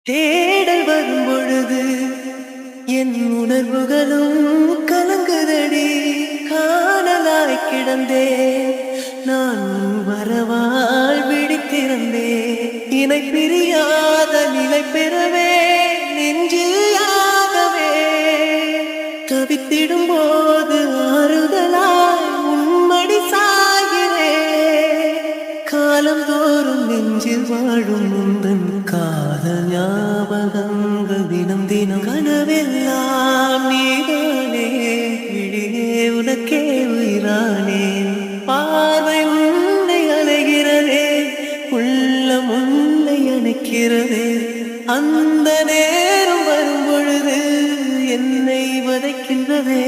தேடல் வரும் பொழுது என் உணர்வுகளும் கலங்குதடி. காணலாய் கிடந்தேன் நான் வரவால் விழித்திருந்தேன். இணை பிரியாத நிலை பெறவே நெஞ்சில் யாகவே தவித்திடும் போது ஆறுதலாய் உன்மடி சாகிறேன். காலந்தோறும் நெஞ்சில் வாழும் முந்தன் காதல் ஞாபகங்கள் தினம் தினம் கனவெல்லாம் நீதானே. விழியே உனக்கே உயிரானேன். பார்வை உன்னை அலைகிறதே, உள்ளம் உன்னை அணைக்கிறதே. அந்த நேரம் வரும் பொழுது என்னை வதைக்கின்றதே.